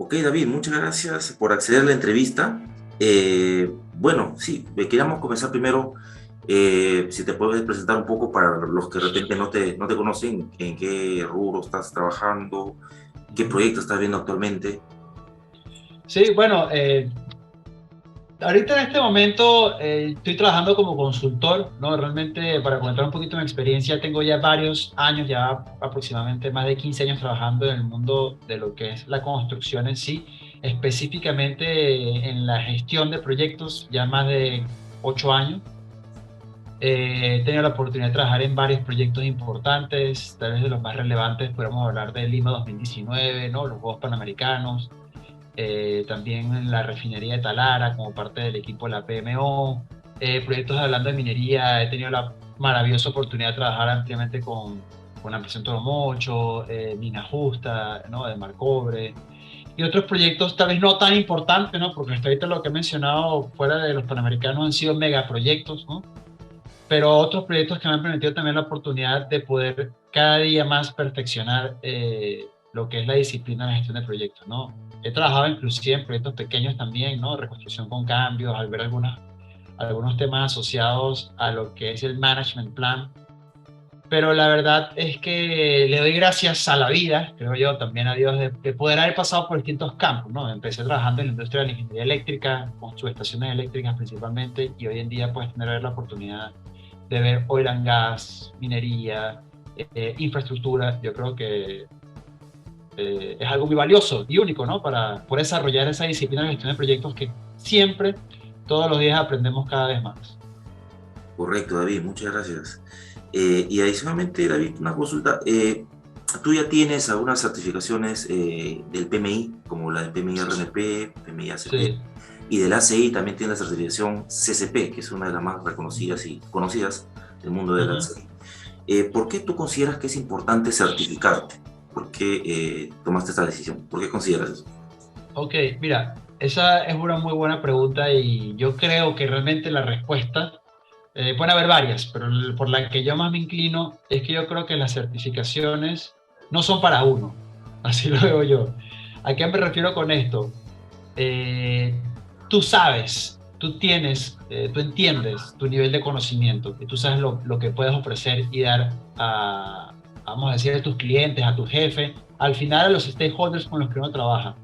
Ok, David, muchas gracias por acceder a la entrevista. Bueno, sí, queríamos comenzar primero, si te puedes presentar un poco para los que de repente no te conocen, en qué rubro estás trabajando, qué Ujú. proyecto estás viendo actualmente. Sí, bueno, ahorita en este momento estoy trabajando como consultor, ¿no? Realmente, para comentar un poquito mi experiencia, tengo ya varios años, ya aproximadamente más de 15 años trabajando en el mundo de lo que es la construcción en sí, específicamente en la gestión de proyectos, ya más de 8 años. He tenido la oportunidad de trabajar en varios proyectos importantes, tal vez de los más relevantes podemos hablar de Lima 2019, ¿no? Los Juegos Panamericanos, también en la refinería de Talara como parte del equipo de la PMO, proyectos hablando de minería. He tenido la maravillosa oportunidad de trabajar ampliamente con Ampliación Toromocho, Mina Justa, ¿no? De Marcobre, y otros proyectos tal vez no tan importantes, ¿no? Porque hasta ahorita lo que he mencionado fuera de los Panamericanos han sido megaproyectos, ¿no? Pero otros proyectos que me han permitido también la oportunidad de poder cada día más perfeccionar lo que es la disciplina de gestión de proyectos, ¿no? He trabajado inclusive en proyectos pequeños también, ¿no? Reconstrucción con cambios, al ver algunos temas asociados a lo que es el management plan. Pero la verdad es que le doy gracias a la vida, creo yo, también a Dios, de poder haber pasado por distintos campos, ¿no? Empecé trabajando en la industria de la ingeniería eléctrica, con subestaciones eléctricas principalmente, y hoy en día pues tener la oportunidad de ver oil and gas, minería, infraestructura. Yo creo que es algo muy valioso y único, ¿no? Para poder desarrollar esa disciplina de gestión de proyectos que siempre, todos los días aprendemos cada vez más. Correcto, David, muchas gracias. Y adicionalmente, David, una consulta. ¿Tú ya tienes algunas certificaciones del PMI, como la del PMI RNP, PMI ACP, Sí. y del ACI también tienes la certificación CCP, que es una de las más reconocidas y conocidas del mundo del Uh-huh. ACI? ¿Por qué tú consideras que es importante certificarte? ¿Por qué tomaste esta decisión? ¿Por qué consideras eso? Ok, mira, esa es una muy buena pregunta y yo creo que realmente la respuesta, pueden haber varias, pero por la que yo más me inclino es que yo creo que las certificaciones no son para uno, así lo veo yo. ¿A qué me refiero con esto? eh, Tú sabes, tú tienes, tú entiendes tu nivel de conocimiento y tú sabes lo que puedes ofrecer y dar vamos a decir, a tus clientes, a tu jefe, al final a los stakeholders con los que uno trabaja.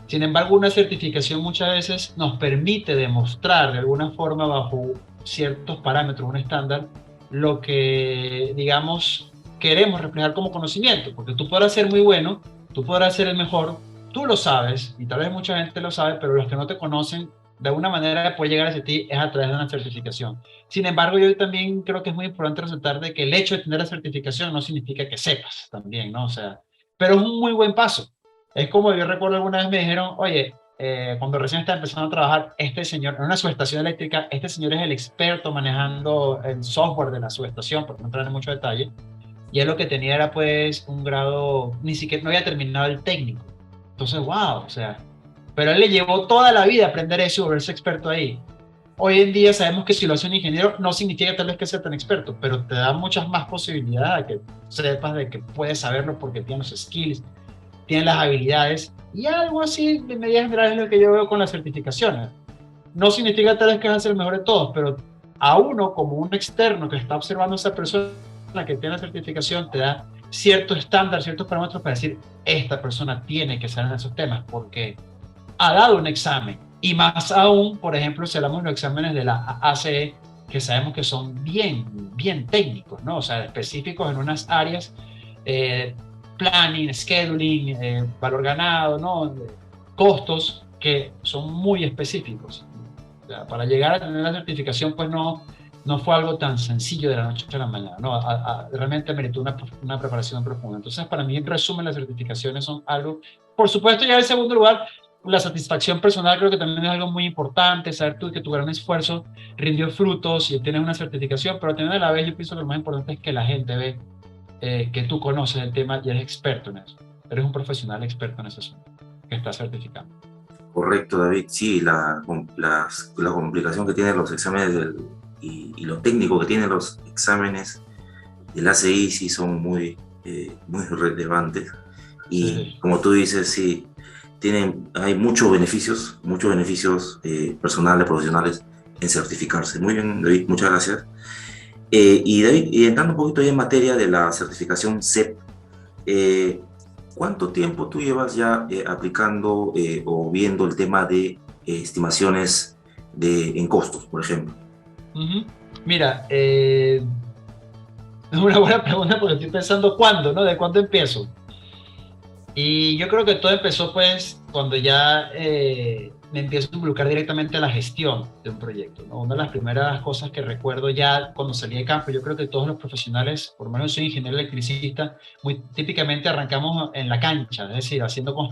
Sin embargo, una certificación muchas veces nos permite demostrar de alguna forma bajo ciertos parámetros, un estándar, lo que, digamos, queremos reflejar como conocimiento, porque tú podrás ser muy bueno, tú podrás ser el mejor, tú lo sabes, y tal vez mucha gente lo sabe, pero los que no te conocen, de alguna manera puede llegar hacia ti es a través de una certificación. Sin embargo, yo también creo que es muy importante resaltar de que el hecho de tener la certificación no significa que sepas también, ¿no? O sea, pero es un muy buen paso. Es como yo recuerdo alguna vez me dijeron, oye, cuando recién estaba empezando a trabajar, este señor, en una subestación eléctrica, este señor es el experto manejando el software de la subestación, porque no entrar en mucho detalle, y él lo que tenía era pues un grado, ni siquiera, no había terminado el técnico. Entonces, wow, o sea, pero él le llevó toda la vida aprender eso y volverse experto ahí. Hoy en día sabemos que si lo hace un ingeniero no significa tal vez que sea tan experto, pero te da muchas más posibilidades de que sepas de que puedes saberlo porque tienes los skills, tienen las habilidades, y algo así de medidas generales es lo que yo veo con las certificaciones. No significa tal vez que vas a ser el mejor de todos, pero a uno como un externo que está observando a esa persona que tiene la certificación te da cierto estándar, ciertos parámetros para decir, esta persona tiene que saber esos temas porque ha dado un examen. Y más aún, por ejemplo, si hablamos de los exámenes de la ACE, que sabemos que son bien técnicos, ¿no? O sea, específicos en unas áreas, eh, planning, scheduling, valor ganado, ¿no? Costos que son muy específicos. O sea, para llegar a tener la certificación, pues no fue algo tan sencillo de la noche a la mañana, ¿no? Realmente meritó una preparación profunda. Entonces, para mí, en resumen, las certificaciones son algo, por supuesto, ya en segundo lugar, la satisfacción personal creo que también es algo muy importante, saber tú que tu gran esfuerzo rindió frutos y tienes una certificación, pero también a la vez yo pienso que lo más importante es que la gente ve que tú conoces el tema y eres experto en eso. Eres un profesional experto en ese asunto, que está certificado. Correcto, David. Sí, la complicación que tienen los exámenes y lo técnico que tienen los exámenes del ACI sí son muy relevantes. Y Sí. como tú dices, sí, hay muchos beneficios personales, profesionales en certificarse. Muy bien, David, muchas gracias. Y David, y entrando un poquito ya en materia de la certificación CEP, ¿cuánto tiempo tú llevas ya aplicando o viendo el tema de estimaciones en costos, por ejemplo? Ujú. Mira, es una buena pregunta porque estoy pensando cuándo, ¿no? ¿De cuándo empiezo? Y yo creo que todo empezó pues cuando ya me empiezo a involucrar directamente a la gestión de un proyecto, ¿no? Una de las primeras cosas que recuerdo ya cuando salí de campo, yo creo que todos los profesionales, por lo menos soy ingeniero electricista, muy típicamente arrancamos en la cancha, es decir,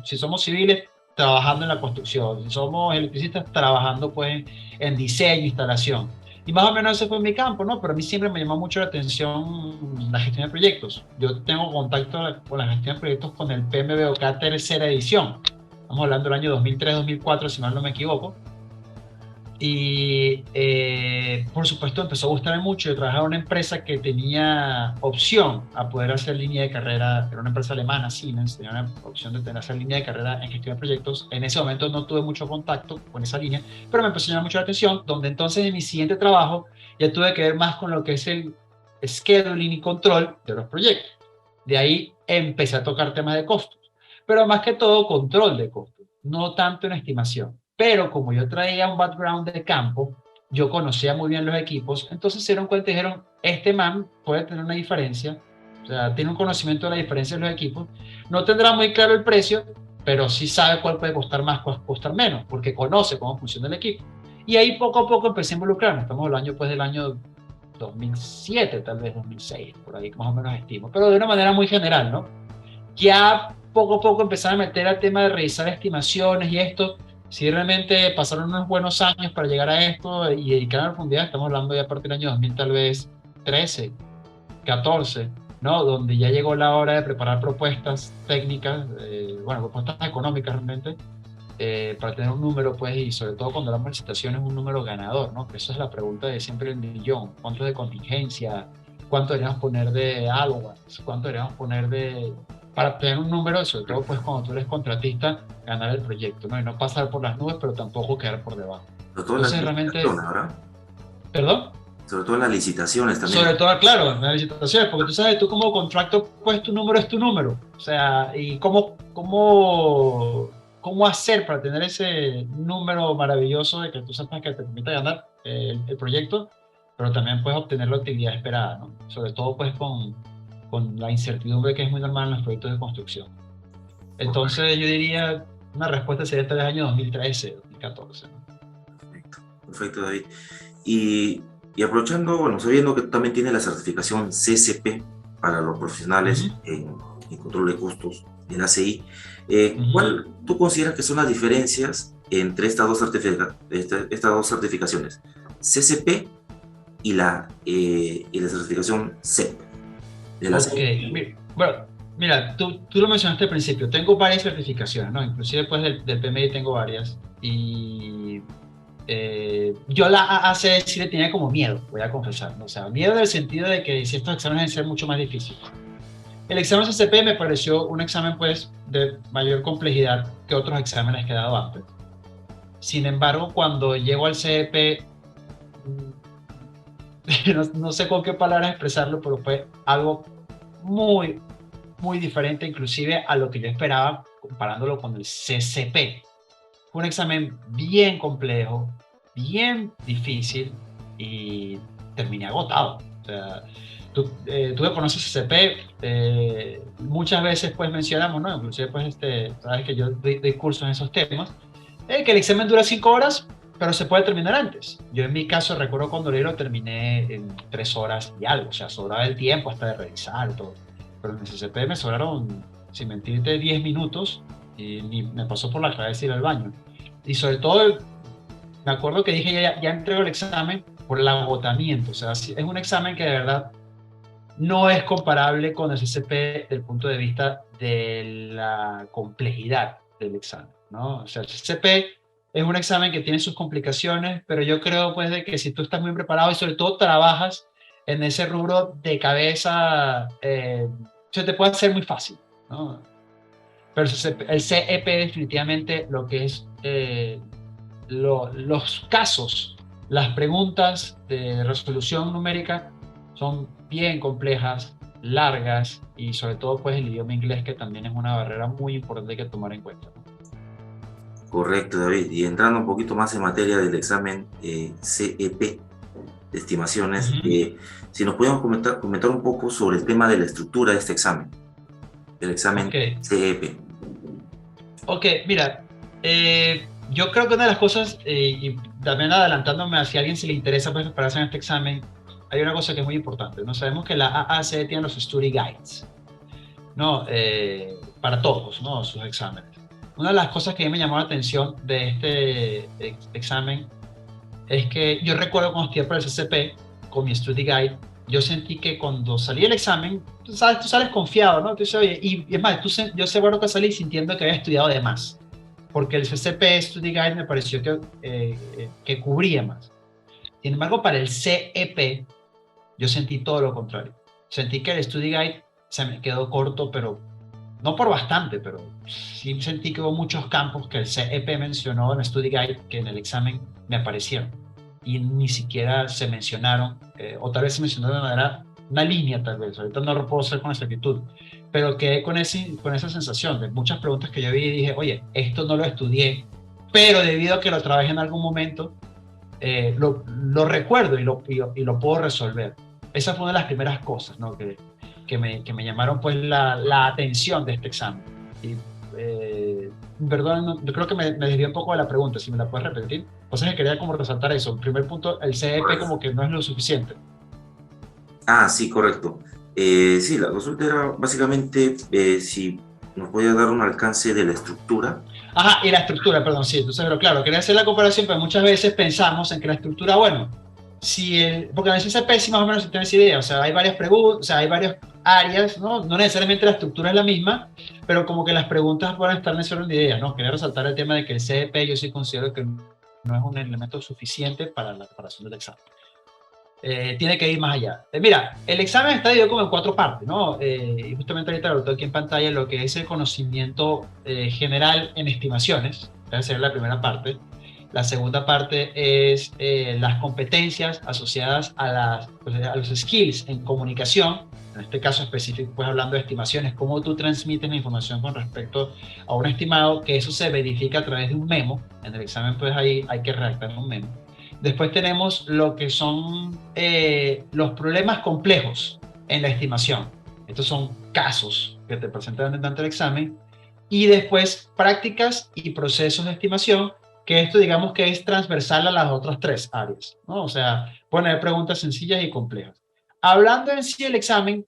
si somos civiles, trabajando en la construcción, si somos electricistas, trabajando pues en diseño, instalación. Y más o menos ese fue mi campo, ¿no? Pero a mí siempre me llamó mucho la atención la gestión de proyectos. Yo tengo contacto con la gestión de proyectos con el PMBOK tercera edición. Estamos hablando del año 2003-2004, si mal no me equivoco. Y por supuesto empezó a gustarme mucho. Yo trabajaba en una empresa que tenía opción a poder hacer línea de carrera, era una empresa alemana, Siemens, tenía una opción de tener hacer línea de carrera en gestión de proyectos. En ese momento no tuve mucho contacto con esa línea, pero me empezó a llamar mucho la atención, donde entonces en mi siguiente trabajo ya tuve que ver más con lo que es el scheduling y control de los proyectos. De ahí empecé a tocar temas de costos, pero más que todo control de costos, no tanto en estimación. Pero como yo traía un background de campo, yo conocía muy bien los equipos, entonces se dieron cuenta y dijeron, este man puede tener una diferencia, o sea, tiene un conocimiento de la diferencia de los equipos, no tendrá muy claro el precio, pero sí sabe cuál puede costar más, cuál costar menos, porque conoce cómo funciona el equipo. Y ahí poco a poco empecé a involucrarme, estamos hablando pues del año 2007, tal vez 2006, por ahí más o menos estimo, pero de una manera muy general, ¿no? Ya poco a poco empezaron a meter al tema de revisar estimaciones y esto, si realmente pasaron unos buenos años para llegar a esto y dedicar a la profundidad, estamos hablando ya a partir del año 2000, tal vez 13, 14, ¿no? Donde ya llegó la hora de preparar propuestas técnicas, bueno, propuestas económicas realmente, para tener un número, pues, y sobre todo cuando hablamos de licitaciones, un número ganador, ¿no? Que eso es la pregunta de siempre el millón. ¿Cuánto de contingencia? ¿Cuánto deberíamos poner de allowance? ¿Cuánto deberíamos poner de... para tener un número, sobre todo, pues, cuando tú eres contratista, ganar el proyecto, ¿no? Y no pasar por las nubes, pero tampoco quedar por debajo. Sobre todo en las Entonces, realmente... licitaciones, ¿verdad? ¿Perdón? Sobre todo en las licitaciones también. Sobre todo, claro, en las licitaciones, porque tú sabes, tú como contractor, pues tu número es tu número. O sea, y cómo hacer para tener ese número maravilloso de que tú sepas que te permita ganar el proyecto, pero también puedes obtener la utilidad esperada, ¿no? Sobre todo, pues, con la incertidumbre que es muy normal en los proyectos de construcción. Entonces, yo diría, una respuesta sería hasta el año 2013, 2014, ¿no? Perfecto, perfecto, David. Y, y aprovechando, bueno, sabiendo que tú también tienes la certificación CCP para los profesionales en control de costos en ACI, ¿cuál tú consideras que son las diferencias entre estas dos certificaciones? CCP y la certificación CEP. De la Ok, CEP. bueno, mira, tú lo mencionaste al principio, tengo varias certificaciones, ¿no? Inclusive pues del PMI tengo varias y yo la AAC sí le tenía como miedo, voy a confesar, ¿no? O sea, miedo en el sentido de que si estos exámenes deben ser mucho más difíciles. El examen CCP me pareció un examen pues de mayor complejidad que otros exámenes que he dado antes. Sin embargo, cuando llego al CEP, no sé con qué palabras expresarlo, pero fue algo muy, muy diferente inclusive a lo que yo esperaba comparándolo con el CCP. Fue un examen bien complejo, bien difícil y terminé agotado. O sea, tú que conoces CCP, muchas veces pues mencionamos, ¿no? Inclusive pues sabes que yo doy cursos en esos temas, que el examen dura 5 horas, pero se puede terminar antes. Yo en mi caso recuerdo cuando lo terminé en 3 horas y algo, o sea, sobraba el tiempo hasta de revisar todo. Pero en el CCP me sobraron, sin mentirte, 10 minutos y ni me pasó por la cabeza ir al baño. Y sobre todo, me acuerdo que dije, ya entrego el examen por el agotamiento. O sea, es un examen que de verdad no es comparable con el CCP desde el punto de vista de la complejidad del examen, ¿no? O sea, el CCP es un examen que tiene sus complicaciones, pero yo creo pues de que si tú estás muy preparado y sobre todo trabajas en ese rubro de cabeza, se te puede hacer muy fácil, ¿no? Pero el CEP definitivamente lo que es los casos, las preguntas de resolución numérica son bien complejas, largas y sobre todo pues el idioma inglés, que también es una barrera muy importante que tomar en cuenta, ¿no? Correcto, David. Y entrando un poquito más en materia del examen CEP de estimaciones, si nos podemos comentar un poco sobre el tema de la estructura de este examen, del examen Ok, CEP. ok, mira, yo creo que una de las cosas, y también adelantándome a si a alguien se le interesa pues, prepararse en este examen, hay una cosa que es muy importante, ¿no? Sabemos que la AAC tiene los study guides, ¿no? Para todos, ¿no? Sus exámenes. Una de las cosas que a mí me llamó la atención de este examen es que yo recuerdo cuando estudié para el CCP, con mi study guide, yo sentí que cuando salí del examen, tú sales confiado, ¿no? Tú dices, oye, y es más, yo seguro que salí sintiendo que había estudiado de más, porque el CCP Study Guide me pareció que cubría más. Sin embargo, para el CEP, yo sentí todo lo contrario. Sentí que el Study Guide se me quedó corto, pero no por bastante, pero sí sentí que hubo muchos campos que el CEP mencionó en el Study Guide que en el examen me aparecieron y ni siquiera se mencionaron, o tal vez se mencionaron de manera, una línea tal vez, ahorita no lo puedo hacer con exactitud, pero quedé con esa sensación de muchas preguntas que yo vi y dije, oye, esto no lo estudié, pero debido a que lo trabajé en algún momento, lo recuerdo y lo puedo resolver. Esa fue una de las primeras cosas, ¿no? Que me llamaron pues la atención de este examen. Y, perdón, yo creo que me desvié un poco de la pregunta, si me la puedes repetir. O sea, que quería como resaltar eso. En primer punto, el CEP como que no es lo suficiente. Ah, sí, correcto. Sí, la consulta era básicamente si nos podía dar un alcance de la estructura. Ajá, y la estructura, perdón, sí, entonces, pero claro, quería hacer la comparación, pero muchas veces pensamos en que la estructura, bueno, porque en el CCP sí más o menos se tiene esa idea, o sea, hay varias preguntas, o sea, hay varias áreas, ¿no? No necesariamente la estructura es la misma, pero como que las preguntas pueden estar mencionando ideas, ¿no? Quería resaltar el tema de que el CEP yo sí considero que no es un elemento suficiente para la preparación del examen. Tiene que ir más allá. Mira, el examen está dividido como en cuatro partes, ¿no? Y justamente ahorita lo tengo aquí en pantalla, lo que es el conocimiento general en estimaciones, esa sería la primera parte. La segunda parte es las competencias asociadas pues, a los skills en comunicación, en este caso específico, pues hablando de estimaciones, cómo tú transmites la información con respecto a un estimado, que eso se verifica a través de un memo. En el examen, pues ahí hay que redactar un memo. Después tenemos lo que son los problemas complejos en la estimación. Estos son casos que te presentan durante el examen. Y después prácticas y procesos de estimación, que esto digamos que es transversal a las otras tres áreas, ¿no? O sea, poner preguntas sencillas y complejas. Hablando en sí del examen,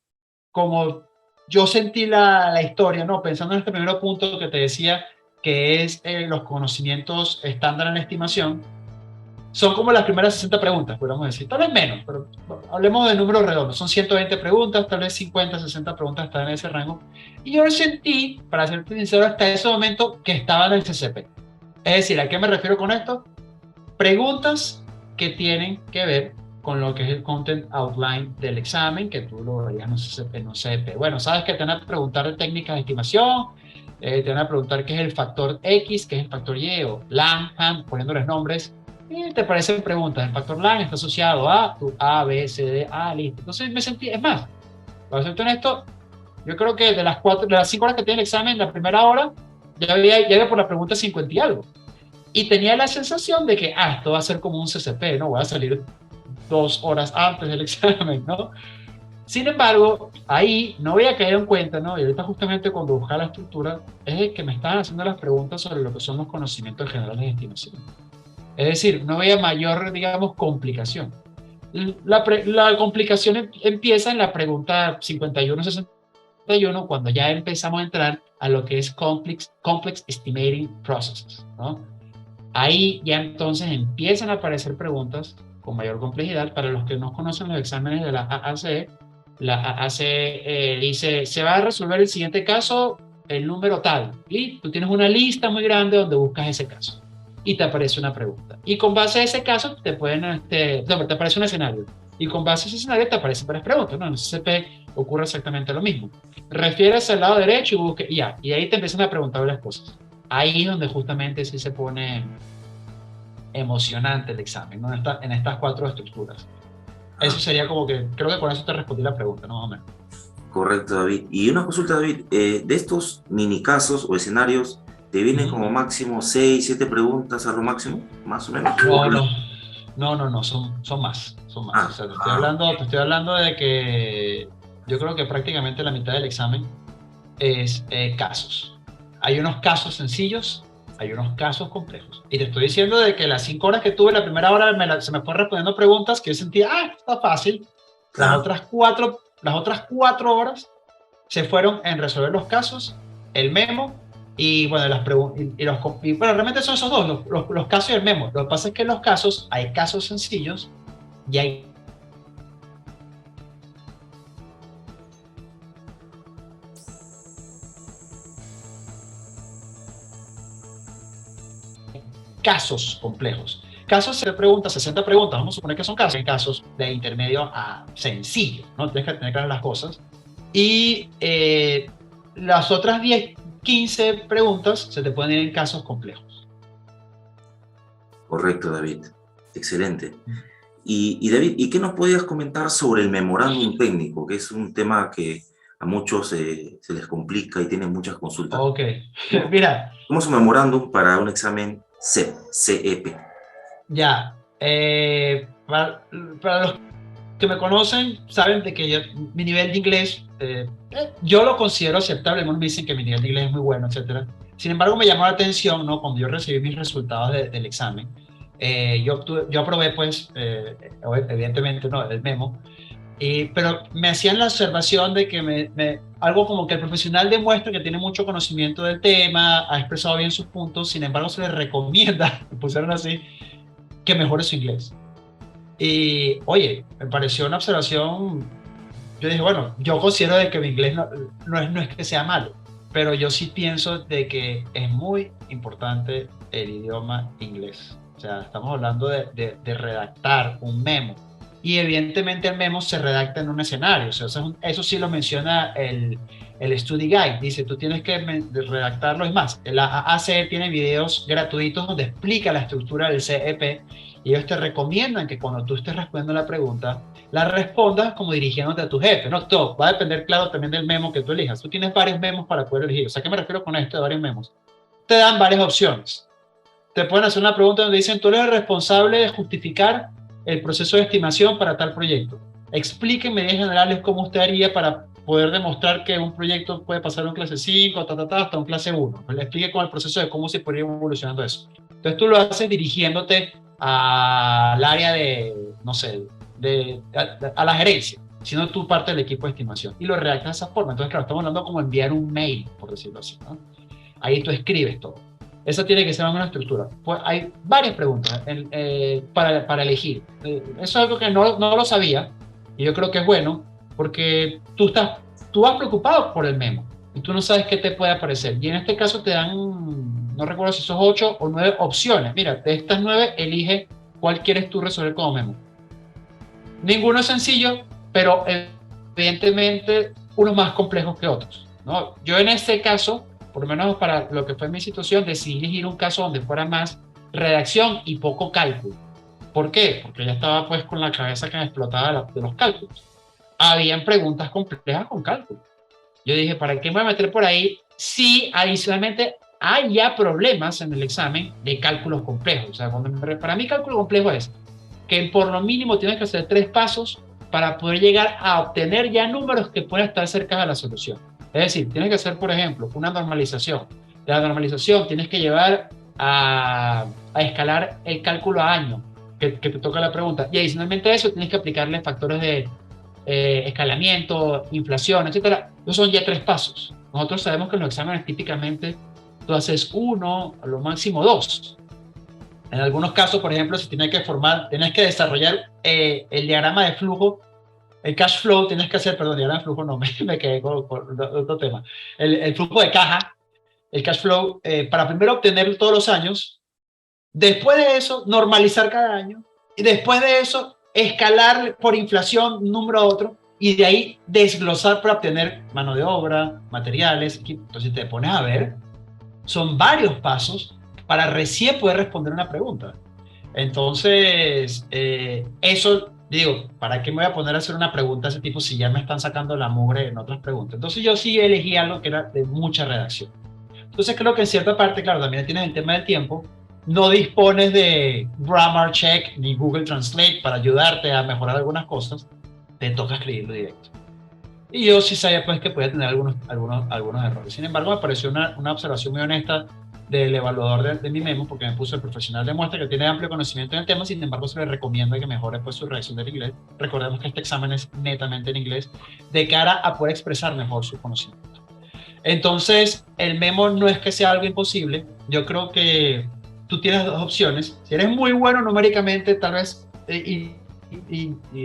como yo sentí la historia, ¿no? Pensando en este primer punto que te decía, que es los conocimientos estándar en la estimación, son como las primeras 60 preguntas, podríamos decir. Tal vez menos, pero hablemos de números redondos. Son 120 preguntas, tal vez 50, 60 preguntas están en ese rango. Y yo sentí, para ser sincero, hasta ese momento que estaba en el CCP. Es decir, ¿a qué me refiero con esto? Preguntas que tienen que ver con lo que es el content outline del examen, que tú lo verías en un CCP. Bueno, sabes que te van a preguntar de técnicas de estimación, te van a preguntar qué es el factor X, qué es el factor Y, o Langham, poniéndoles nombres. Y te parecen preguntas. El factor LAN está asociado a tu A, B, C, D, A, listo. Entonces me sentí, es más, para ser honesto, yo creo que de las 5 horas que tiene el examen, la primera hora, ya iba por la pregunta 50 y algo. Y tenía la sensación de que, esto va a ser como un CCP, ¿no? Voy a salir 2 horas antes del examen, ¿no? Sin embargo, ahí no había caído en cuenta, ¿no? Y ahorita justamente cuando buscaba la estructura, es que me estaban haciendo las preguntas sobre lo que son los conocimientos generales de estimación. Es decir, no había mayor, digamos, complicación. La complicación empieza en la pregunta 51-61, cuando ya empezamos a entrar a lo que es complex estimating processes, ¿no? Ahí ya entonces empiezan a aparecer preguntas con mayor complejidad. Para los que no conocen los exámenes de la AAC dice, se va a resolver el siguiente caso, el número tal, y tú tienes una lista muy grande donde buscas ese caso y te aparece una pregunta. Y con base a ese caso te aparece un escenario. y con base a ese escenario te aparecen varias preguntas, ¿no? En CCP ocurre exactamente lo mismo. Refieres al lado derecho y busque, ya, y ahí te empiezan a preguntar varias cosas. Ahí es donde justamente sí se pone emocionante el examen, ¿no? En estas cuatro estructuras. Eso Ah, sería como que, creo que con eso te respondí la pregunta, ¿no? Más o menos. correcto, David. Y una consulta, David, de estos mini casos o escenarios, ¿te vienen Ujú. como máximo 6, 7 preguntas a lo máximo? Más o menos. No, no, no, son más, son más. O Ah, sea, ah, te estoy hablando de que yo creo que prácticamente la mitad del examen es casos. Hay unos casos sencillos, hay unos casos complejos. Y te estoy diciendo de que las 5 horas que tuve, la primera hora se me fue respondiendo preguntas que yo sentía, está fácil. claro. Las otras 4 horas se fueron en resolver los casos, el memo y bueno, y bueno, realmente son esos dos, los casos y el memo. Lo que pasa es que en los casos hay casos sencillos y hay casos complejos. Casos se pregunta, 60 preguntas, vamos a suponer que son casos, en casos de intermedio a sencillo, ¿no? Tienes que tener claras las cosas. Y las otras 10, 15 preguntas se te pueden ir en casos complejos. Correcto, David. Excelente. Y David, ¿y qué nos podías comentar sobre el memorándum técnico, que es un tema que a muchos se les complica y tienen muchas consultas? Ok, ¿Cómo, mira, cómo es un memorándum para un examen CEP, CEP? ya, para los que me conocen, saben de que mi nivel de inglés, yo lo considero aceptable, algunos me dicen que mi nivel de inglés es muy bueno, etcétera. Sin embargo, me llamó la atención, ¿no? Cuando yo recibí mis resultados del examen, yo aprobé, pues, evidentemente, ¿no? El memo, pero me hacían la observación de que algo como que el profesional demuestra que tiene mucho conocimiento del tema, ha expresado bien sus puntos, sin embargo, se le recomienda, me pusieron así, que mejore su inglés. Y oye, me pareció una observación. Yo dije, bueno, yo considero de que mi inglés no es que sea malo, pero yo sí pienso de que es muy importante el idioma inglés. O sea, estamos hablando de redactar un memo. Y evidentemente el memo se redacta en un escenario. O sea, eso sí lo menciona el Study Guide. Dice, tú tienes que redactarlo. Es más, la AAC tiene videos gratuitos donde explica la estructura del CEP y ellos te recomiendan que cuando tú estés respondiendo la pregunta, la respondas como dirigiéndote a tu jefe. No, todo va a depender, claro, también del memo que tú elijas. Tú tienes varios memos para poder elegir. O sea, ¿qué me refiero con esto de varios memos? Te dan varias opciones. Te pueden hacer una pregunta donde dicen, tú eres el responsable de justificar el proceso de estimación para tal proyecto. Explique en medidas generales cómo usted haría para poder demostrar que un proyecto puede pasar de un clase 5 hasta un clase 1. Le explique con el proceso de cómo se podría ir evolucionando eso. Entonces tú lo haces dirigiéndote al área de, no sé, a la gerencia, sino tú parte del equipo de estimación y lo redactas de esa forma. Entonces, claro, estamos hablando como enviar un mail, por decirlo así, ¿no? Ahí tú escribes todo. Esa tiene que ser una estructura. Pues hay varias preguntas para elegir. Eso es algo que no lo sabía y yo creo que es bueno porque tú vas preocupado por el memo y tú no sabes qué te puede aparecer. Y en este caso te dan, no recuerdo si son 8 o 9 opciones. Mira, de estas 9 elige cuál quieres tú resolver como memo. Ninguno es sencillo, pero evidentemente unos más complejos que otros, ¿no? Yo en este caso, por lo menos para lo que fue mi situación, decidí elegir un caso donde fuera más redacción y poco cálculo. ¿Por qué? Porque ya estaba pues con la cabeza que me explotaba de los cálculos. Habían preguntas complejas con cálculo. Yo dije, ¿para qué me voy a meter por ahí si adicionalmente hay ya problemas en el examen de cálculos complejos? O sea, para mí cálculo complejo es que por lo mínimo tienes que hacer 3 pasos para poder llegar a obtener ya números que puedan estar cerca de la solución. Es decir, tienes que hacer, por ejemplo, una normalización. De la normalización tienes que llevar a escalar el cálculo a año, que te toca la pregunta. Y adicionalmente a eso tienes que aplicarle factores de escalamiento, inflación, etcétera. Esos son ya 3 pasos. Nosotros sabemos que en los exámenes típicamente tú haces uno, a lo máximo dos. En algunos casos, por ejemplo, si tienes que desarrollar el diagrama de flujo, el cash flow, tienes que hacer, perdón, diagrama de flujo no, me quedé con otro tema. El flujo de caja, el cash flow, para primero obtenerlo todos los años, después de eso, normalizar cada año, y después de eso, escalar por inflación un número a otro y de ahí desglosar para obtener mano de obra, materiales, equipo. Entonces te pones a ver, son varios pasos para recién poder responder una pregunta. Entonces, eso, digo, ¿para qué me voy a poner a hacer una pregunta de ese tipo si ya me están sacando la mugre en otras preguntas? Entonces yo sí elegí algo que era de mucha redacción. Entonces creo que en cierta parte, claro, también tienes el tema del tiempo, no dispones de Grammar Check ni Google Translate para ayudarte a mejorar algunas cosas, te toca escribirlo directo. Y yo sí sabía pues que podía tener algunos errores. Sin embargo, me pareció una observación muy honesta del evaluador de mi memo, porque me puso el profesional de muestra que tiene amplio conocimiento en el tema, sin embargo se le recomienda que mejore pues su redacción del inglés. Recordemos que este examen es netamente en inglés, de cara a poder expresar mejor su conocimiento. Entonces, el memo no es que sea algo imposible, yo creo que tú tienes dos opciones. Si eres muy bueno numéricamente, tal vez, y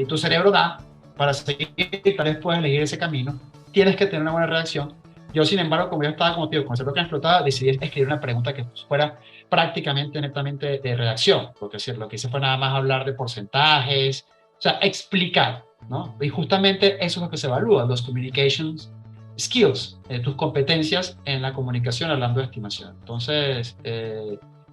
tu cerebro da para seguir, tal vez puedes elegir ese camino, tienes que tener una buena redacción. Yo, sin embargo, como yo estaba como tío, con el cerebro que me explotaba, decidí escribir una pregunta que fuera prácticamente netamente de redacción, porque lo que hice fue nada más hablar de porcentajes, o sea, explicar, ¿no? Y justamente eso es lo que se evalúa, los communications skills, tus competencias en la comunicación hablando de estimación. Entonces,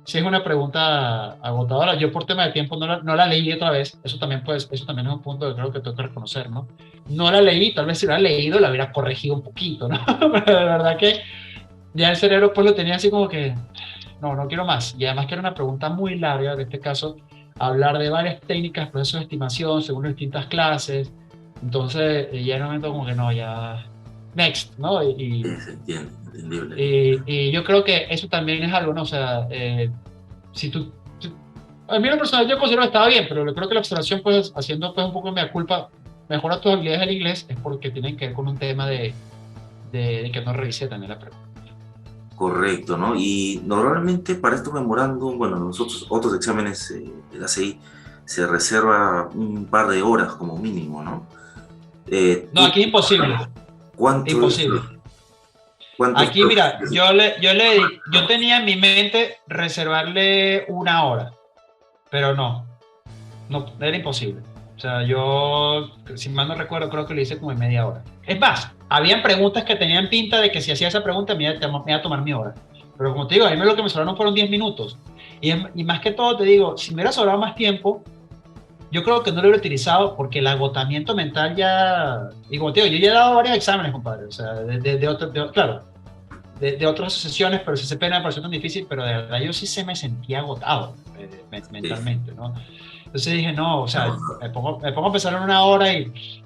si es una pregunta agotadora, yo por tema de tiempo no la leí otra vez, eso también es un punto que creo que tengo que reconocer, ¿no? No la leí, tal vez si la hubiera leído la hubiera corregido un poquito, ¿no? Pero de verdad que ya el cerebro pues lo tenía así como que, no quiero más. Y además que era una pregunta muy larga, en este caso, hablar de varias técnicas, procesos de estimación según las distintas clases. Entonces, ya en un momento como que no, ya next, ¿no? Sí, se entiende, entendible. Y yo creo que eso también es algo, ¿no? O sea, si a mí en lo personal yo considero que estaba bien, pero yo creo que la observación, pues, haciendo pues un poco de mea culpa, mejora tus habilidades del inglés, es porque tienen que ver con un tema de que no revise también la pregunta. Correcto, ¿no? Y normalmente para estos memorándum, bueno, nosotros otros exámenes de la CI se reserva un par de horas como mínimo, ¿no? No, aquí es imposible. ¿Cuántos? Imposible. ¿Cuántos? Aquí, mira, yo tenía en mi mente reservarle una hora, pero no, era imposible. O sea, yo, si mal no recuerdo, creo que lo hice como en media hora. Es más, habían preguntas que tenían pinta de que si hacía esa pregunta me iba a tomar mi hora. Pero como te digo, a mí lo que me sobraron fueron 10 minutos. Y más que todo te digo, si me hubiera sobrado más tiempo, yo creo que no lo hubiera utilizado porque el agotamiento mental ya... Y como te digo, yo ya he dado varios exámenes, compadre. O sea, claro, de otras asociaciones, pero ese CCP me pareció tan difícil, pero de verdad yo sí se me sentía agotado mentalmente, ¿no? Entonces dije, no, o sea, me pongo a pensar en una hora y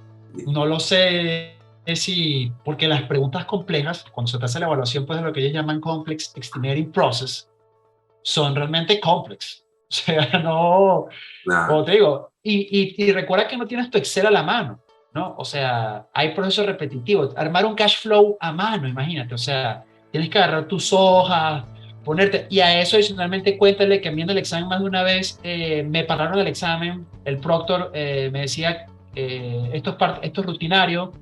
no lo sé si, porque las preguntas complejas, cuando se te hace la evaluación, pues de lo que ellos llaman Complex Estimating Process, son realmente complex. O sea, no, como te digo, y recuerda que no tienes tu Excel a la mano, ¿no? O sea, hay procesos repetitivos. Armar un cash flow a mano, imagínate, o sea, tienes que agarrar tus hojas, ponerte, y a eso adicionalmente cuéntale que viendo el examen más de una vez, me pararon el examen, el proctor me decía, esto es rutinario,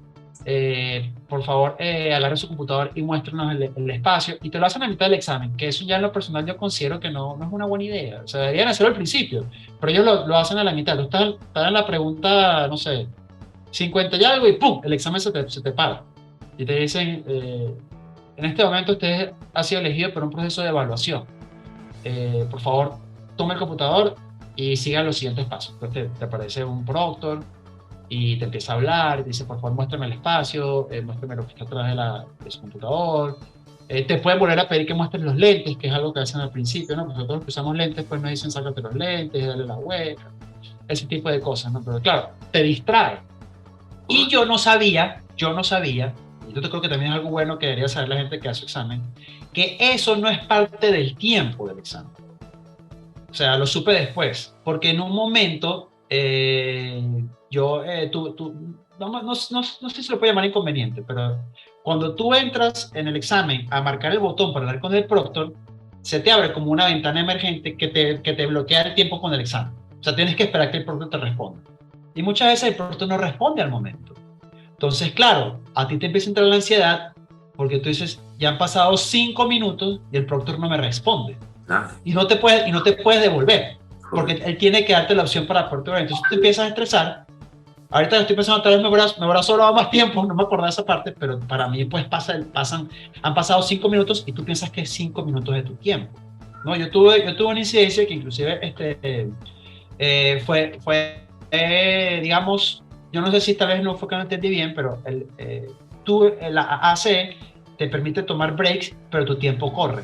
por favor, agarre su computador y muéstrenos el espacio, y te lo hacen a mitad del examen, que eso ya en lo personal yo considero que no es una buena idea, o sea, deberían hacerlo al principio, pero ellos lo hacen a la mitad, tú estás en la pregunta, no sé, 50 y algo, y ¡pum!, el examen se te para, y te dicen, en este momento usted ha sido elegido por un proceso de evaluación, por favor, tome el computador y siga los siguientes pasos. Entonces te aparece un proctor y te empieza a hablar, y te dice, por favor, muéstrame el espacio, muéstrame lo que está atrás de su computador. Te pueden volver a pedir que muestres los lentes, que es algo que hacen al principio, ¿no? Porque nosotros que usamos lentes, pues nos dicen, sácate los lentes, dale la hueca, ese tipo de cosas, ¿no? Pero claro, te distrae. Y yo no sabía, y yo creo que también es algo bueno que debería saber la gente que hace examen, que eso no es parte del tiempo del examen. O sea, lo supe después, porque en un momento no sé si lo puedo llamar inconveniente, pero cuando tú entras en el examen a marcar el botón para hablar con el proctor, se te abre como una ventana emergente que te bloquea el tiempo con el examen. O sea, tienes que esperar que el proctor te responda. Y muchas veces el proctor no responde al momento. Entonces, claro, a ti te empieza a entrar la ansiedad porque tú dices, ya han pasado 5 minutos y el proctor no me responde. Y no te puedes devolver. porque correcto. él tiene que darte la opción para poder ver. Entonces tú te empiezas a estresar. Ahorita estoy pensando, tal vez me habrá sobrado más tiempo, no me acordaba de esa parte, pero para mí pues han pasado 5 minutos y tú piensas que es 5 minutos de tu tiempo. No, yo tuve una incidencia que inclusive digamos, yo no sé si tal vez no fue que no entendí bien, pero la AC te permite tomar breaks, pero tu tiempo corre.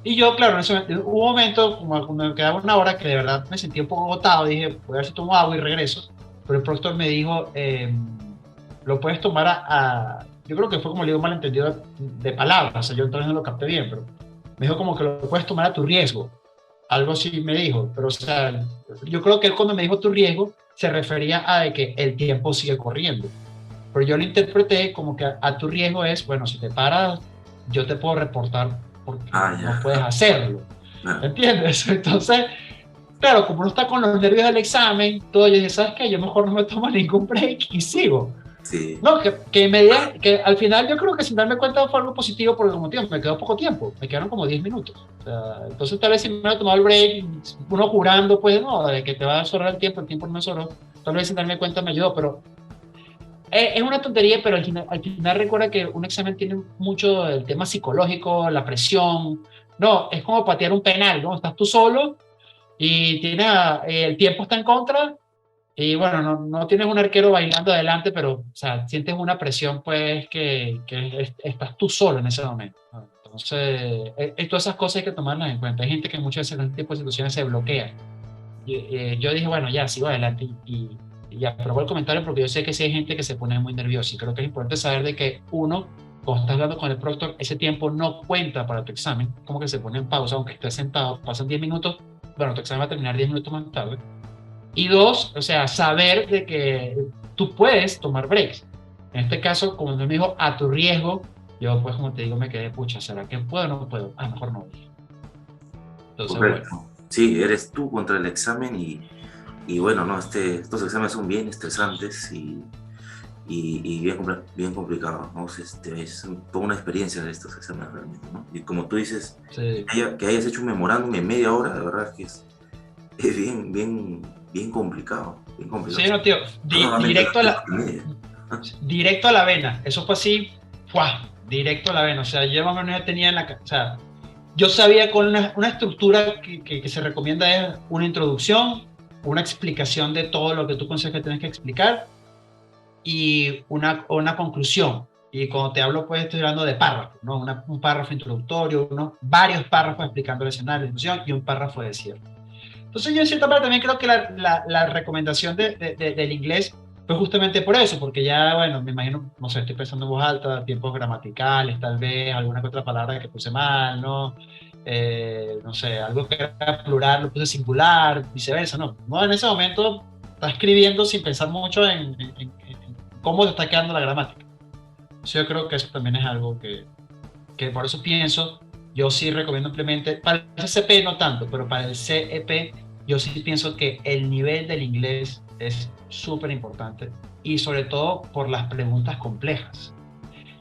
Y yo, claro, en ese momento, hubo un momento, como cuando me quedaba una hora, que de verdad me sentí un poco agotado, dije, voy a ver si tomo agua y regreso, pero el proctor me dijo, lo puedes tomar yo creo que fue como le digo malentendido de palabras, o sea, yo entonces no lo capté bien, pero me dijo como que lo puedes tomar a tu riesgo, algo así me dijo, pero o sea, yo creo que él cuando me dijo tu riesgo, se refería a de que el tiempo sigue corriendo, pero yo lo interpreté como que a tu riesgo es, bueno, si te paras, yo te puedo reportar porque Ah, no puedes ya. hacerlo, Claro. ¿entiendes? Entonces, claro, como uno está con los nervios del examen, todo, yo dije, ¿sabes qué? Yo mejor no me tomo ningún break y sigo. Sí. No, que al final yo creo que sin darme cuenta fue algo positivo porque como tiempo, me quedó poco tiempo, me quedaron como 10 minutos. O sea, entonces tal vez si me hubiera tomado el break, uno jurando, pues no, de que te va a sobrar el tiempo no me sobró, tal vez sin darme cuenta me ayudó, pero es una tontería, pero al final recuerda que un examen tiene mucho el tema psicológico, la presión, no, es como patear un penal, ¿no? Estás tú solo y el tiempo está en contra y bueno, no tienes un arquero bailando adelante, pero o sea, sientes una presión pues que estás tú solo en ese momento, ¿no? Entonces, todas esas cosas hay que tomarlas en cuenta. Hay gente que muchas veces en este tipo de situaciones se bloquea. Yo dije, bueno, ya sigo adelante y aprobó el comentario porque yo sé que sí hay gente que se pone muy nerviosa y creo que es importante saber de que uno, cuando estás hablando con el proctor, ese tiempo no cuenta para tu examen, como que se pone en pausa, aunque estés sentado, pasan 10 minutos, bueno, tu examen va a terminar 10 minutos más tarde. Y dos, o sea, saber de que tú puedes tomar breaks. En este caso, como me dijo, a tu riesgo, yo pues como te digo, me quedé, pucha, ¿será que puedo o no puedo? A lo mejor no. Entonces, bueno. Correcto. Sí, eres tú contra el examen y bueno, no, estos exámenes son bien estresantes y bien, bien complicados, ¿no? Es toda una experiencia de estos exámenes realmente, ¿no? Y como tú dices, Sí. que hayas hecho un memorándum en media hora, de verdad que es bien complicado, bien complicado. Sí, no, tío, Yo normalmente directo a la, y media. directo a la vena. Eso fue así, ¡fua! Directo a la vena. O sea, yo más o menos ya tenía o sea, yo sabía con una estructura que se recomienda es una introducción, una explicación de todo lo que tú consideras que tienes que explicar y una conclusión. Y cuando te hablo, pues estoy hablando de párrafos, ¿no? Un párrafo introductorio, varios párrafos explicando el escenario, la situación y un párrafo de cierre. Entonces yo en cierta parte también creo que la recomendación del inglés fue justamente por eso, porque ya, bueno, me imagino, no sé, estoy pensando en voz alta, tiempos gramaticales, tal vez, alguna que otra palabra que puse mal, ¿no? No sé, algo que era plural lo puse singular, viceversa, ¿no? No, en ese momento está escribiendo sin pensar mucho en cómo te está quedando la gramática. Entonces yo creo que eso también es algo que por eso pienso, yo sí recomiendo simplemente, para el CCP no tanto, pero para el CEP yo sí pienso que el nivel del inglés es súper importante y sobre todo por las preguntas complejas.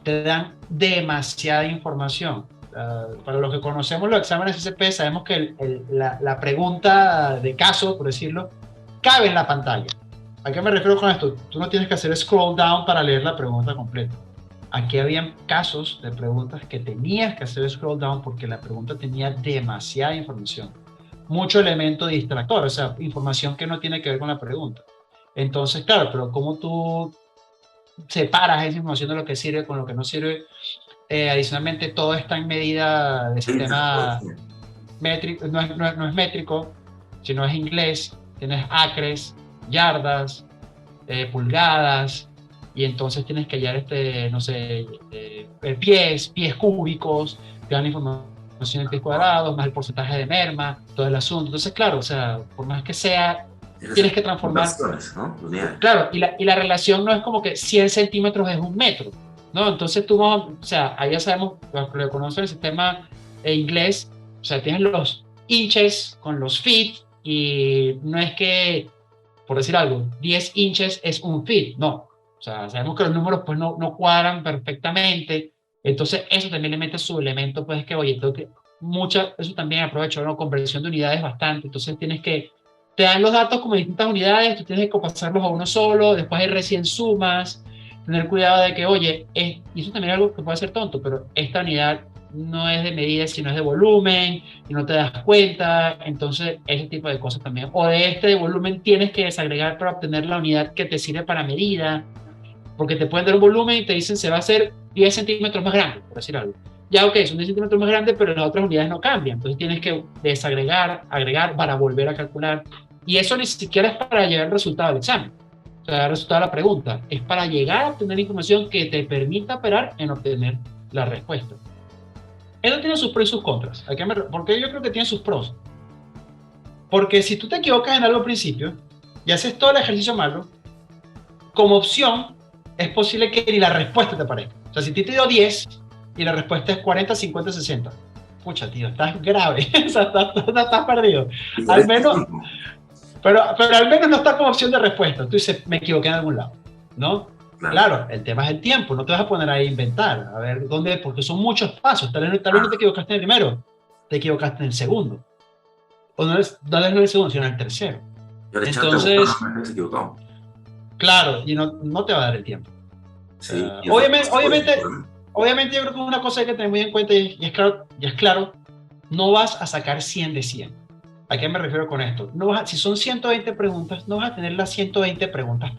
Te dan demasiada información. Para los que conocemos los exámenes CCP, sabemos que la pregunta de caso, por decirlo, cabe en la pantalla. ¿A qué me refiero con esto? Tú no tienes que hacer scroll down para leer la pregunta completa. Aquí habían casos de preguntas que tenías que hacer scroll down porque la pregunta tenía demasiada información. Mucho elemento distractor, o sea, información que no tiene que ver con la pregunta. Entonces, claro, pero ¿cómo tú separas esa información de lo que sirve con lo que no sirve? Adicionalmente, todo está en medida de sistema métrico, no es métrico, sino es inglés. Tienes acres, yardas, pulgadas, y entonces tienes que hallar, no sé, pies cúbicos, te dan información en pies cuadrados, más el porcentaje de merma, todo el asunto. Entonces, claro, o sea, por más que sea, tienes que transformar. ¿No? Unidades. Claro, y la relación no es como que 100 centímetros es un metro, ¿no? Entonces o sea, ahí ya sabemos, lo que conocen el sistema inglés, o sea, tienes los inches con los feet, y no es que, por decir algo, 10 inches es un feet, no. O sea, sabemos que los números pues no cuadran perfectamente, entonces eso también le mete su elemento, pues que, oye, tengo que, eso también aprovecho, ¿no? Conversión de unidades bastante, entonces tienes que te dan los datos como distintas unidades, tú tienes que pasarlos a uno solo, después hay recién sumas, tener cuidado de que, oye, y eso también es algo que puede ser tonto, pero esta unidad no es de medida, sino es de volumen, y no te das cuenta, entonces ese tipo de cosas también. O de este volumen tienes que desagregar para obtener la unidad que te sirve para medida, porque te pueden dar un volumen y te dicen se va a hacer 10 centímetros más grande, por decir algo. Ya, ok, son 10 centímetros más grandes, pero las otras unidades no cambian. Entonces tienes que desagregar, agregar para volver a calcular. Y eso ni siquiera es para llegar al resultado del examen. O sea, el resultado de la pregunta. Es para llegar a obtener información que te permita operar en obtener la respuesta. Eso tiene sus pros y sus contras. Porque yo creo que tiene sus pros. Porque si tú te equivocas en algo al principio y haces todo el ejercicio malo, como opción, es posible que ni la respuesta te aparezca. O sea, si te dio 10 y la respuesta es 40, 50, 60. Pucha, tío, estás grave. O sea, estás perdido. Al menos, pero al menos no está como opción de respuesta. Tú dices, me equivoqué en algún lado, ¿no? Claro, el tema es el tiempo. No te vas a poner ahí a inventar. A ver, ¿dónde? Porque son muchos pasos. Tal vez no te equivocaste en el primero. Te equivocaste en el segundo. O no es en el segundo, sino en el tercero. Entonces, claro, y no te va a dar el tiempo. Sí, obviamente yo creo que una cosa hay que tener muy en cuenta y es claro, no vas a sacar 100 de 100. ¿A qué me refiero con esto? Si son 120 preguntas, no vas a tener las 120 preguntas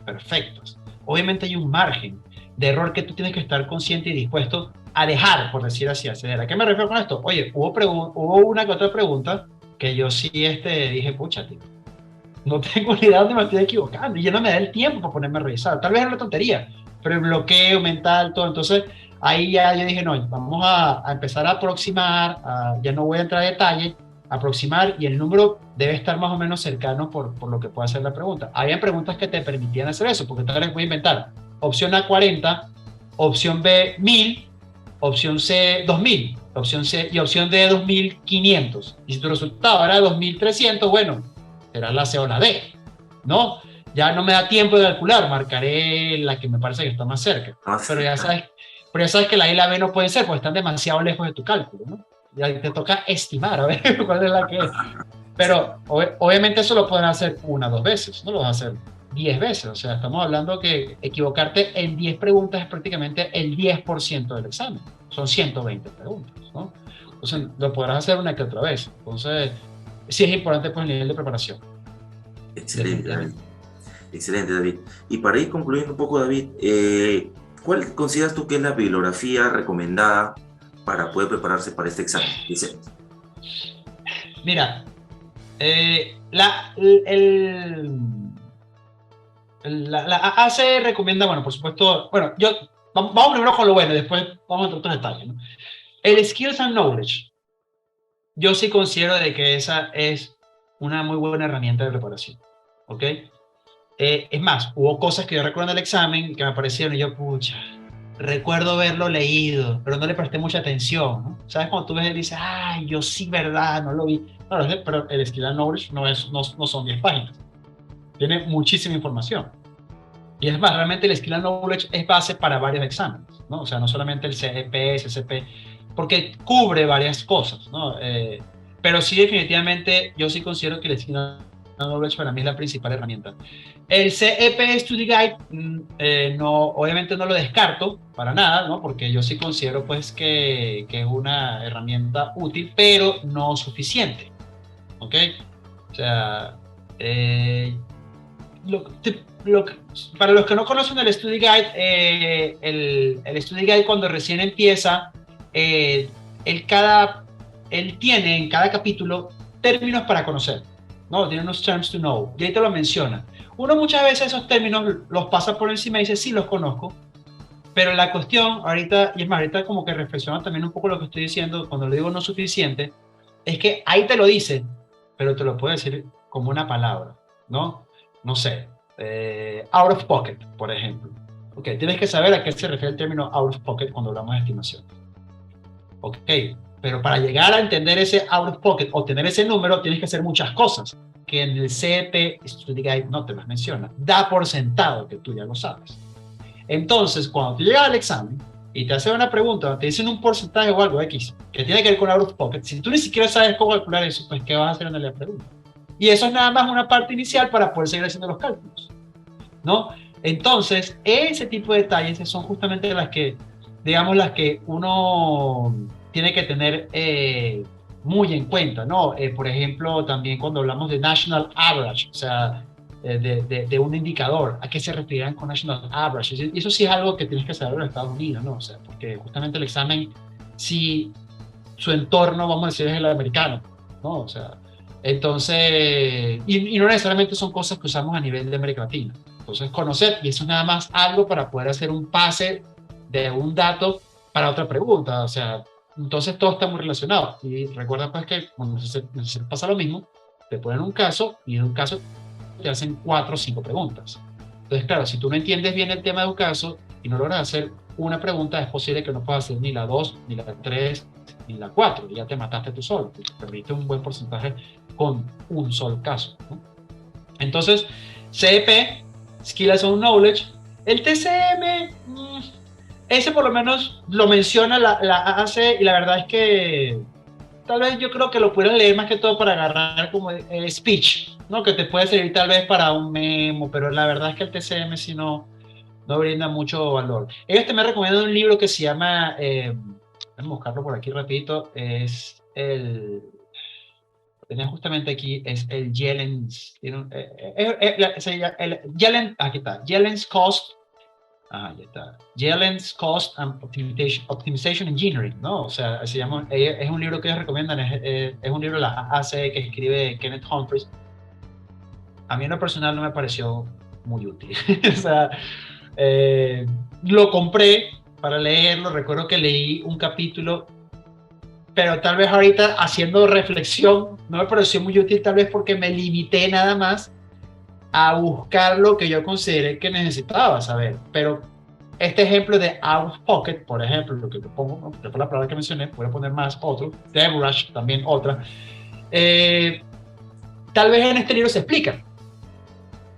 perfectas. Obviamente hay un margen de error que tú tienes que estar consciente y dispuesto a dejar, por decir así, acceder. ¿A qué me refiero con esto? Oye, hubo una que otra pregunta que yo sí dije, pucha, tío, no tengo ni idea dónde me estoy equivocando y ya no me da el tiempo para ponerme a revisar. Tal vez es una tontería, pero el bloqueo mental, todo. Entonces, ahí ya yo dije, no, vamos a empezar a aproximar, ya no voy a entrar a detalle, aproximar y el número debe estar más o menos cercano por lo que pueda ser la pregunta. Había preguntas que te permitían hacer eso, porque tal vez voy a inventar opción A 40, opción B 1000, opción C 2000, opción C y opción D 2500. Y si tu resultado era 2300, bueno, será la C o la D, ¿no? Ya no me da tiempo de calcular, marcaré la que me parece que está más cerca. Pero ya sabes que la I y la B no pueden ser, porque están demasiado lejos de tu cálculo, ¿no? Ya te toca estimar, a ver cuál es la que es. Pero obviamente eso lo pueden hacer 1 o 2 veces, no lo van a hacer 10 veces. O sea, estamos hablando que equivocarte en 10 preguntas es prácticamente el 10% del examen. Son 120 preguntas, ¿no? Entonces, lo podrás hacer una que otra vez. Entonces, sí es importante pues, el nivel de preparación. Excelente, David. Excelente, David. Y para ir concluyendo un poco, David, ¿cuál consideras tú que es la bibliografía recomendada para poder prepararse para este examen? Mira, la ACE recomienda, bueno, por supuesto, bueno, vamos primero con lo bueno y después vamos a otros detalles, ¿no? El Skills and Knowledge, yo sí considero de que esa es una muy buena herramienta de preparación, ¿ok? Es más, hubo cosas que yo recuerdo en el examen que me aparecieron y yo, pucha, recuerdo haberlo leído, pero no le presté mucha atención, ¿no? ¿Sabes? Cuando tú ves y dices, ay, yo sí, verdad, no lo vi. No, pero el Skill and Knowledge no son 10 páginas. Tiene muchísima información. Y es más, realmente el Skill and Knowledge es base para varios exámenes, ¿no? O sea, no solamente el CEP, SCP, porque cubre varias cosas, ¿no? Pero sí, definitivamente, yo sí considero que el Skill and Knowledge para mí es la principal herramienta. El CEP Study Guide, obviamente no lo descarto para nada, ¿no? Porque yo sí considero pues que es una herramienta útil, pero no suficiente, ¿ok? O sea, para los que no conocen el Study Guide, el Study Guide cuando recién empieza, él tiene en cada capítulo términos para conocer, ¿no? Tiene unos terms to know, y ahí te lo menciona. Uno muchas veces esos términos los pasa por encima y dice, sí, los conozco, pero la cuestión ahorita, y es más, ahorita como que reflexiona también un poco lo que estoy diciendo, cuando le digo no suficiente, es que ahí te lo dice, pero te lo puede decir como una palabra, ¿no? No sé, out of pocket, por ejemplo. Ok, tienes que saber a qué se refiere el término out of pocket cuando hablamos de estimación. Ok, pero para llegar a entender ese out of pocket o tener ese número, tienes que hacer muchas cosas que en el CEP Study Guide no te las menciona. Da por sentado que tú ya lo sabes. Entonces, cuando tú llegas al examen y te hacen una pregunta, te dicen un porcentaje o algo X que tiene que ver con out of pocket, si tú ni siquiera sabes cómo calcular eso, pues ¿qué vas a hacer en la pregunta? Y eso es nada más una parte inicial para poder seguir haciendo los cálculos, ¿no? Entonces, ese tipo de detalles son justamente las que, digamos, las que uno tiene que tener muy en cuenta, ¿no? Por ejemplo, también cuando hablamos de National Average, o sea, de un indicador, ¿a qué se referirán con National Average? Y eso sí es algo que tienes que saber en los Estados Unidos, ¿no? O sea, porque justamente el examen, si su entorno, vamos a decir, es el americano, ¿no? O sea, entonces, y no necesariamente son cosas que usamos a nivel de América Latina. Entonces, conocer, y eso es nada más algo para poder hacer un pase de un dato para otra pregunta, o sea, entonces todo está muy relacionado. Y recuerda pues que cuando se pasa lo mismo, te ponen un caso y en un caso te hacen 4 o 5 preguntas. Entonces, claro, si tú no entiendes bien el tema de un caso y no logras hacer una pregunta, es posible que no puedas hacer ni la 2, ni la 3, ni la 4, y ya te mataste tú solo, te perdiste un buen porcentaje con un solo caso, ¿no? Entonces, CEP, Skills and Knowledge, el TCM, ese por lo menos lo menciona la AAC, y la verdad es que tal vez yo creo que lo pudieras leer más que todo para agarrar como speech, ¿no? Que te puede servir tal vez para un memo, pero la verdad es que el TCM sí no brinda mucho valor. Ellos también recomiendan un libro que se llama, vamos a buscarlo por aquí rapidito, es tenía justamente aquí, es el Yellen's, aquí está, Yellen's Cost, ya está, Yellen's Cost and Optimization Engineering, ¿no? O sea, se llama, es un libro que ellos recomiendan, es un libro de la ACE que escribe Kenneth Humphreys. A mí en lo personal no me pareció muy útil. O sea, lo compré para leerlo, recuerdo que leí un capítulo, pero tal vez ahorita haciendo reflexión no me pareció muy útil, tal vez porque me limité nada más a buscar lo que yo consideré que necesitaba saber. Pero este ejemplo de out of pocket, por ejemplo, lo que te pongo, ¿no? Fue la palabra que mencioné, voy a poner más otro, DevRush también otra, tal vez en este libro se explica.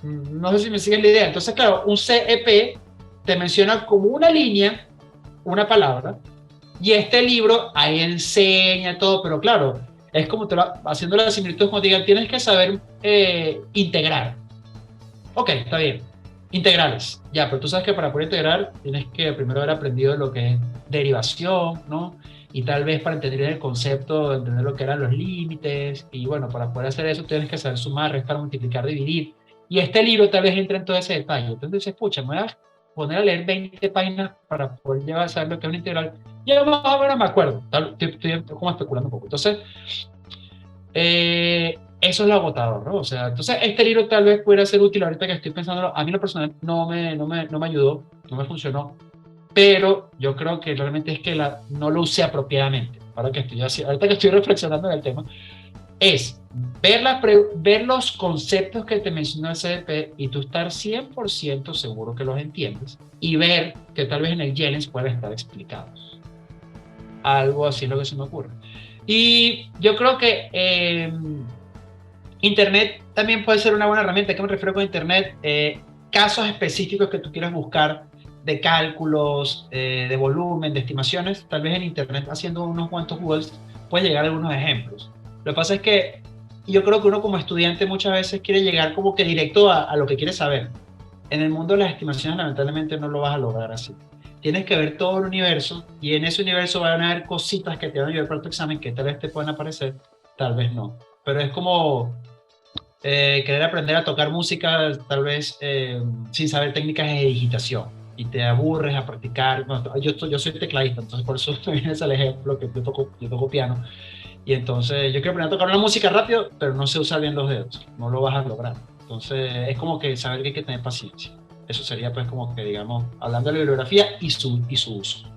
No sé si me siguen la idea. Entonces, claro, un CEP te menciona como una línea, una palabra, y este libro ahí enseña todo, pero claro, es como haciendo la similitud, como te digan, tienes que saber integrar. Ok, está bien. Integrales. Ya, pero tú sabes que para poder integrar tienes que primero haber aprendido lo que es derivación, ¿no? Y tal vez para entender el concepto, entender lo que eran los límites. Y bueno, para poder hacer eso tienes que saber sumar, restar, multiplicar, dividir. Y este libro tal vez entra en todo ese detalle. Entonces, escucha, me voy a poner a leer 20 páginas para poder llegar a saber lo que es una integral. Ya más o menos me acuerdo. Estoy como especulando un poco. Entonces, eso es lo agotador, ¿no? O sea, entonces este libro tal vez pudiera ser útil ahorita que estoy pensando, a mí lo personal no me ayudó, no me funcionó, pero yo creo que realmente es que no lo usé apropiadamente. Ahorita que estoy reflexionando en el tema, es ver los conceptos que te mencionó el CDP y tú estar 100% seguro que los entiendes y ver que tal vez en el Jellens pueden estar explicados. Algo así es lo que se me ocurre. Y yo creo que Internet también puede ser una buena herramienta. ¿A qué me refiero con Internet? Casos específicos que tú quieras buscar de cálculos, de volumen, de estimaciones, tal vez en Internet haciendo unos cuantos Googles puedes llegar a algunos ejemplos. Lo que pasa es que yo creo que uno como estudiante muchas veces quiere llegar como que directo a lo que quiere saber. En el mundo de las estimaciones lamentablemente no lo vas a lograr así. Tienes que ver todo el universo y en ese universo van a haber cositas que te van a ayudar para tu examen que tal vez te puedan aparecer, tal vez no. Pero es como querer aprender a tocar música tal vez sin saber técnicas de digitación y te aburres a practicar. Bueno, yo soy tecladista, entonces por eso me viene el ejemplo que yo toco piano y entonces yo quiero aprender a tocar una música rápido, pero no sé usar bien los dedos, no lo vas a lograr. Entonces es como que saber que hay que tener paciencia. Eso sería pues como que digamos, hablando de la bibliografía y su uso.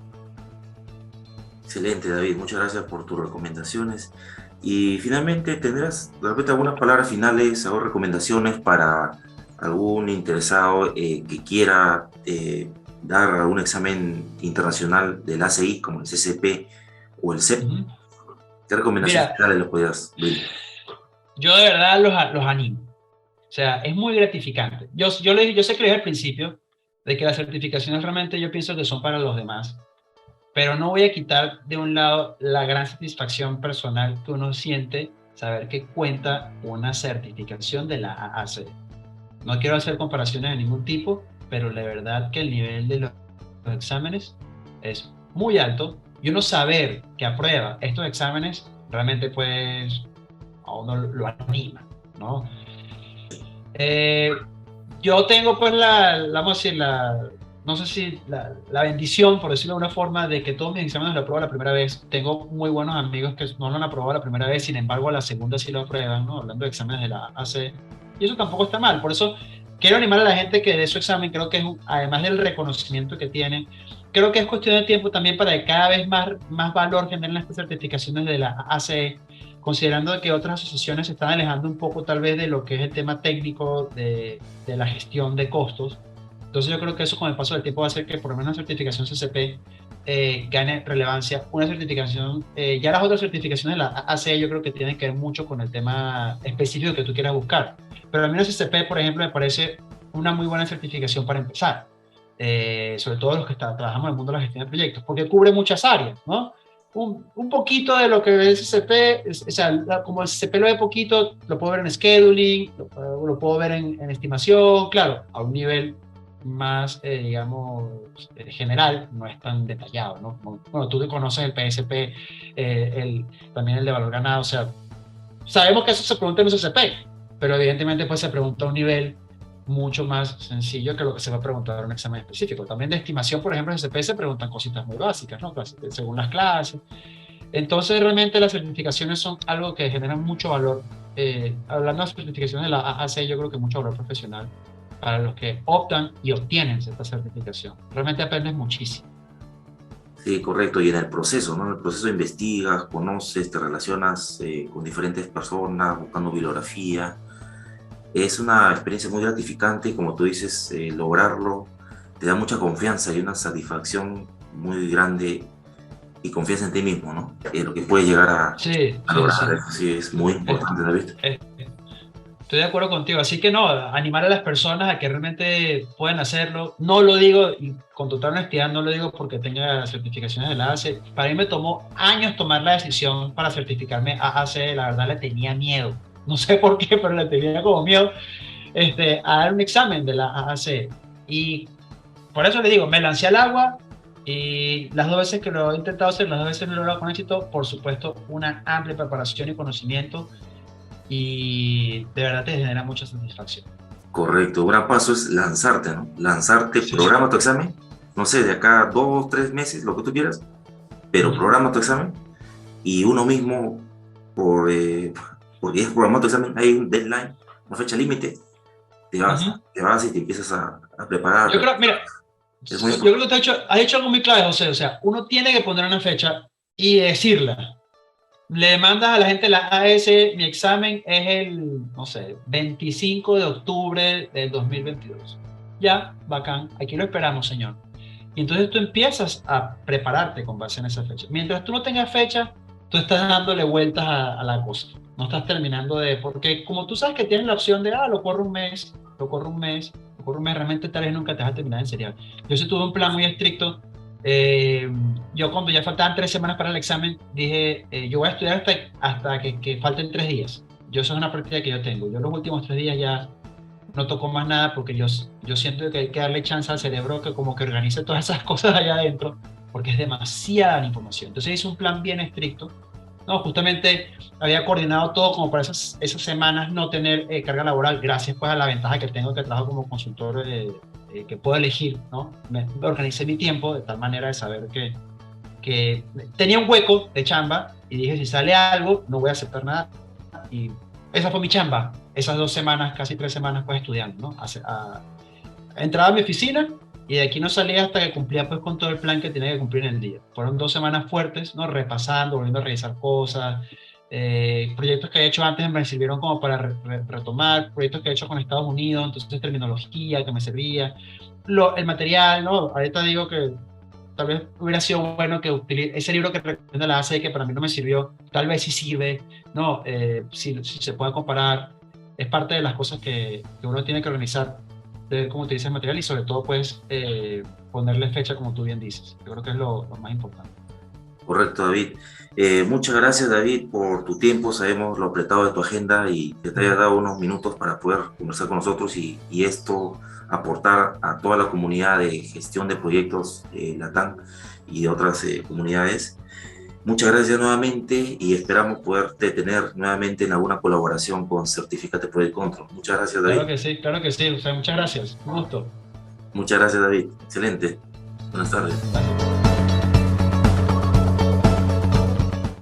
Excelente, David. Muchas gracias por tus recomendaciones. Y finalmente, ¿tendrás de repente algunas palabras finales o recomendaciones para algún interesado que quiera dar un examen internacional del ACI, como el CCP o el CEP? ¿Qué recomendaciones finales les podrías dar? Yo de verdad los animo. O sea, es muy gratificante. Yo sé que le dije al principio de que las certificaciones realmente yo pienso que son para los demás, pero no voy a quitar de un lado la gran satisfacción personal que uno siente saber que cuenta una certificación de la AAC. No quiero hacer comparaciones de ningún tipo, pero la verdad que el nivel de los exámenes es muy alto y uno saber que aprueba estos exámenes realmente pues a uno lo anima, ¿no? Eh, yo tengo pues vamos a decir, no sé si la bendición, por decirlo de alguna forma, de que todos mis exámenes lo apruebo la primera vez. Tengo muy buenos amigos que no lo han aprobado la primera vez, sin embargo a la segunda sí lo aprueban, ¿no? Hablando de exámenes de la AC. Y eso tampoco está mal. Por eso quiero animar a la gente que de su examen, creo que es además del reconocimiento que tienen, creo que es cuestión de tiempo también para que cada vez más valor generen estas certificaciones de la ACE, considerando que otras asociaciones se están alejando un poco tal vez de lo que es el tema técnico de la gestión de costos. Entonces yo creo que eso con el paso del tiempo va a hacer que por lo menos una certificación CCP gane relevancia. Una certificación, ya las otras certificaciones de la ACE yo creo que tienen que ver mucho con el tema específico que tú quieras buscar. Pero a mí una CCP, por ejemplo, me parece una muy buena certificación para empezar. Sobre todo los que trabajamos en el mundo de la gestión de proyectos, porque cubre muchas áreas, ¿no? Un poquito de lo que es CCP, o sea, como el CCP lo ve poquito, lo puedo ver en scheduling, lo puedo ver en estimación, claro, a un nivel más, digamos, general, no es tan detallado, ¿no? Bueno, tú que conoces el PSP, también el de valor ganado, o sea, sabemos que eso se pregunta en un CCP, pero evidentemente pues se pregunta a un nivel mucho más sencillo que lo que se va a preguntar en un examen específico. También de estimación, por ejemplo, en CCP se preguntan cositas muy básicas, ¿no? Según las clases. Entonces, realmente las certificaciones son algo que generan mucho valor. Hablando de certificaciones de la AAC, yo creo que mucho valor profesional para los que optan y obtienen esta certificación. Realmente aprendes muchísimo. Sí, correcto. Y en el proceso, ¿no? En el proceso investigas, conoces, te relacionas con diferentes personas, buscando bibliografía. Es una experiencia muy gratificante y como tú dices, lograrlo te da mucha confianza y una satisfacción muy grande y confianza en ti mismo, ¿no? Lo que puedes llegar Sí, a sí, lograr, sí. eso sí es muy importante, David. Eh, Estoy de acuerdo contigo, así que no, animar a las personas a que realmente puedan hacerlo. No lo digo, y con total honestidad, no lo digo porque tenga certificaciones de la ACE. Para mí me tomó años tomar la decisión para certificarme AAC, la verdad le tenía miedo. No sé por qué, pero le tenía como miedo a dar un examen de la AAC. Y por eso le digo, me lancé al agua y las dos veces que lo he intentado hacer, las dos veces no lo he logrado con éxito, por supuesto, una amplia preparación y conocimiento y de verdad te genera mucha satisfacción. Correcto, un gran paso es lanzarte, ¿no? Lanzarte, Sí, sí. programa tu examen, no sé, de acá 2, 3 meses, lo que tú quieras, pero Ujú. programa tu examen y uno mismo, por, porque es programado tu examen, hay un deadline, una fecha límite, Ujú. te vas y te empiezas a preparar, Yo creo, mira, es muy yo importante. creo que has hecho algo muy clave, José. O sea, uno tiene que poner una fecha y decirla. Le demandas a la gente de la AS, mi examen es el, no sé, 25 de octubre del 2022. Ya, bacán, aquí lo esperamos, señor. Y entonces tú empiezas a prepararte con base en esa fecha. Mientras tú no tengas fecha, tú estás dándole vueltas a la cosa. No estás terminando porque como tú sabes que tienes la opción de, lo corro un mes, lo corro un mes, lo corro un mes, realmente tal vez nunca te vas a terminar en serial. Yo sí tuve un plan muy estricto. eh, yo cuando ya faltaban 3 semanas para el examen, dije, yo voy a estudiar hasta que falten 3 días. Yo eso es una práctica que yo tengo. Yo los últimos 3 días ya no toco más nada porque yo siento que hay que darle chance al cerebro que como que organice todas esas cosas allá adentro, porque es demasiada información. Entonces hice un plan bien estricto. No, justamente había coordinado todo como para esas semanas no tener carga laboral, gracias pues a la ventaja que tengo que trabajo como consultor, que puedo elegir, ¿no? Me organicé mi tiempo de tal manera de saber que tenía un hueco de chamba y dije, si sale algo, no voy a aceptar nada. Y esa fue mi chamba, esas 2 semanas, casi 3 semanas, pues estudiando, ¿no? Entraba a mi oficina y de aquí no salía hasta que cumplía pues con todo el plan que tenía que cumplir en el día. Fueron 2 semanas fuertes, ¿no? Repasando, volviendo a revisar cosas, proyectos que he hecho antes me sirvieron como para retomar, proyectos que he hecho con Estados Unidos, entonces terminología que me servía, el material, ¿no? Ahorita digo que tal vez hubiera sido bueno que ese libro que recomienda la ACE, que para mí no me sirvió, tal vez sí sirve, ¿no? Si se puede comparar, es parte de las cosas que uno tiene que organizar, de ver cómo utiliza el material y sobre todo, pues, ponerle fecha, como tú bien dices. Yo creo que es lo más importante. Correcto, David. Muchas gracias, David, por tu tiempo. Sabemos lo apretado de tu agenda y que te hayas dado unos minutos para poder conversar con nosotros y esto aportar a toda la comunidad de gestión de proyectos LATAM y de otras comunidades. Muchas gracias nuevamente y esperamos poderte tener nuevamente en alguna colaboración con Certificate Project Control. Muchas gracias, David. Claro que sí. O sea, muchas gracias. Un gusto. Muchas gracias, David. Excelente. Buenas tardes. Gracias.